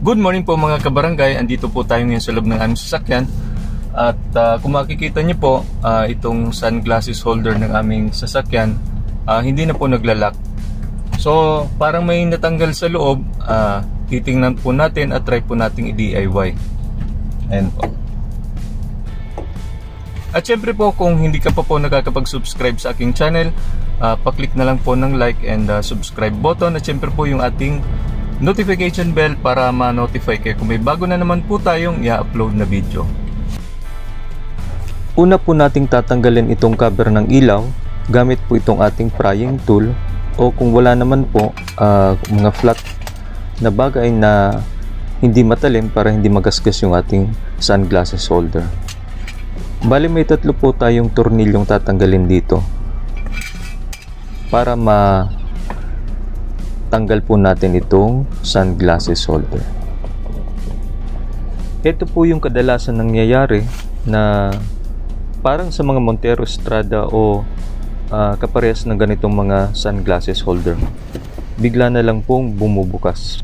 Good morning po mga kabarangay, andito po tayo ngayon sa loob ng aming sasakyan. At kung makikita niyo po, itong sunglasses holder ng aming sasakyan, hindi na po naglalak. So parang may natanggal sa loob, titingnan po natin at try po nating i-DIY. Ayan po. At syempre po, kung hindi ka pa po nakakapag-subscribe sa aking channel, pa-click na lang po ng like and subscribe button. At syempre po yung ating notification bell para ma-notify kayo kung may bago na naman po tayong i-upload na video. Una po nating tatanggalin itong cover ng ilaw gamit po itong ating prying tool, o kung wala naman po mga flat na bagay na hindi matalim para hindi magasgas yung ating sunglasses holder. Bali may tatlo po tayong tornilyong tatanggalin dito para tanggal po natin itong sunglasses holder. Ito po yung kadalasan nangyayari na parang sa mga Montero Estrada o kaparehas ng ganitong mga sunglasses holder, bigla na lang pong bumubukas.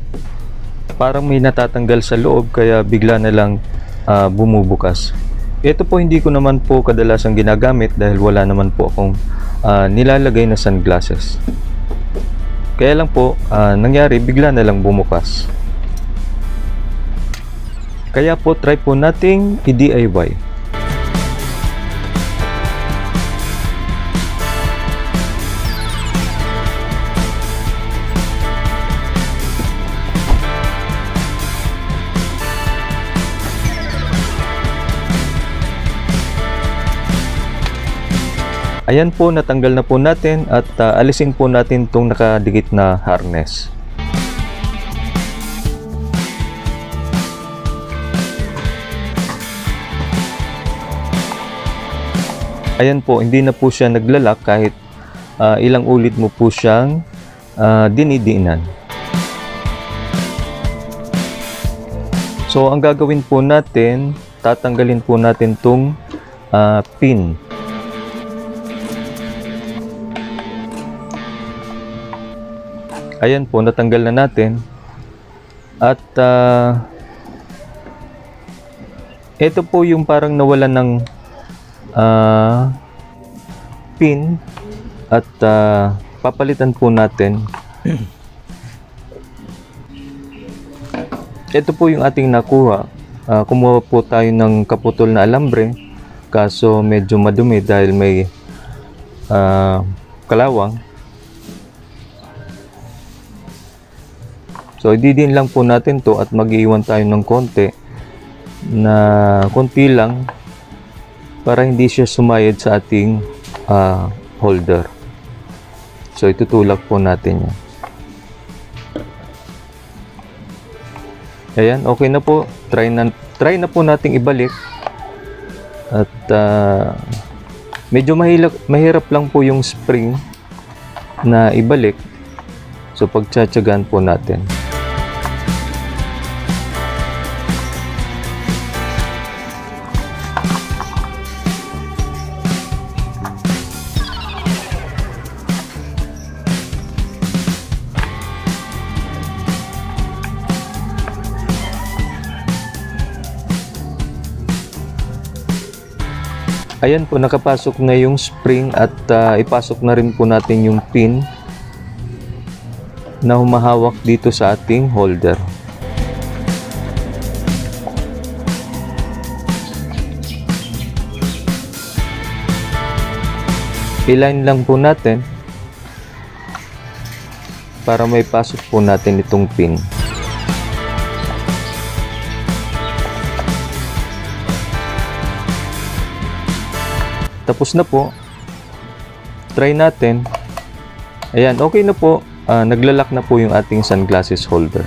Parang may natatanggal sa loob kaya bigla na lang bumubukas. Ito po hindi ko naman po kadalasang ginagamit dahil wala naman po akong nilalagay na sunglasses. Kaya lang po, nangyari, bigla na lang bumukas. Kaya po, try po nating i-DIY. Ayan po, natanggal na po natin at alisin po natin itong nakadikit na harness. Ayan po, hindi na po siya naglalak kahit ilang ulit mo po siyang dinidiinan. So ang gagawin po natin, tatanggalin po natin itong pin. Ayan po, natanggal na natin. At ito po yung parang nawalan ng pin. At papalitan po natin. Ito po yung ating nakuha. Kumuha po tayo ng kaputol na alambre. Kaso medyo madumi dahil may kalawang. So ididin lang po natin to at mag-iwan tayo ng konti lang para hindi siya sumayad sa ating holder. So itutulak po natin yan. Ayan, okay na po. Try na po nating ibalik. At medyo mahirap lang po yung spring na ibalik. So pagtsatsagaan po natin. Ayan po, nakapasok na yung spring at ipasok na rin po natin yung pin na humahawak dito sa ating holder. I-line lang po natin para may pasok po natin itong pin. Tapos na po. Try natin. Ayan, okay na po. Naglalak na po yung ating sunglasses holder.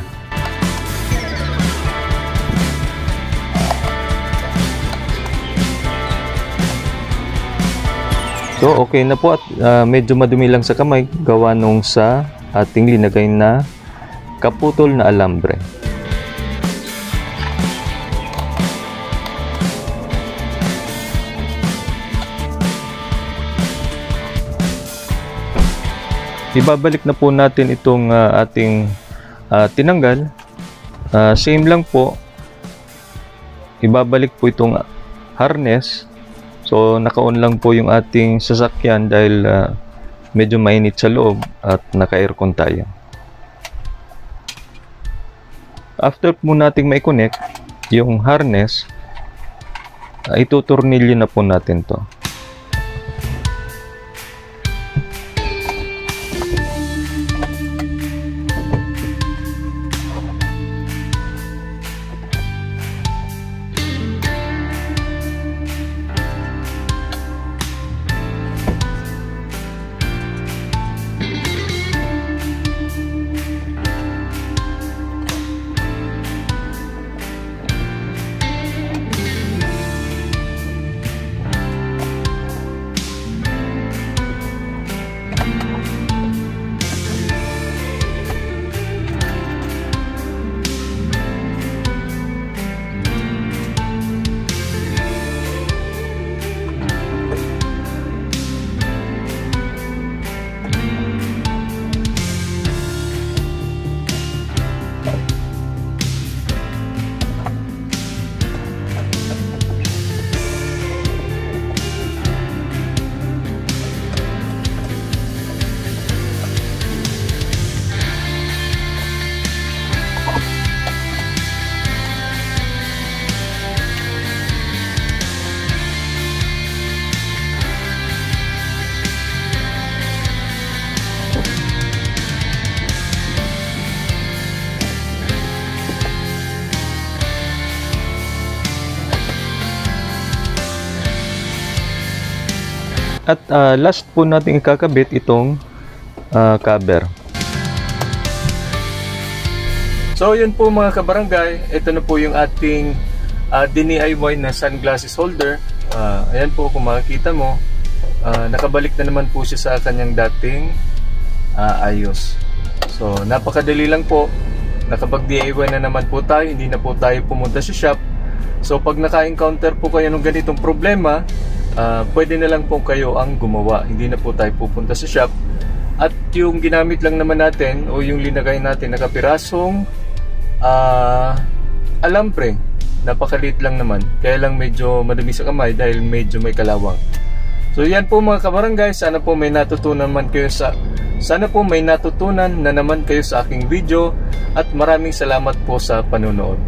So, okay na po at medyo madumi lang sa kamay gawa nung sa ating linagay na kaputol na alambre. Ibabalik na po natin itong ating tinanggal Same lang po, ibabalik po itong harness. So naka-on lang po yung ating sasakyan dahil medyo mainit sa loob at naka-aircon tayo. After po nating mai-connect yung harness, ituturnilyo na po natin to. At last po natin ikakabit itong cover. So yun po mga kabarangay, ito na po yung ating DIY na sunglasses holder. Ayan po, kung makikita mo, nakabalik na naman po siya sa kanyang dating ayos. So napakadali lang po, nakapag-DIY na naman po tayo, hindi na po tayo pumunta sa shop. So pag naka-encounter po kayo ng ganitong problema, pwede na lang po kayo ang gumawa, hindi na po tayo pupunta sa shop. At yung ginamit lang naman natin o yung linagay natin na kapirasong alambre, napakaliit lang naman, kaya lang medyo madumi sa kamay dahil medyo may kalawang. So yan po mga kabarangay, sana po may natutunan na naman kayo sa aking video, at maraming salamat po sa panonood.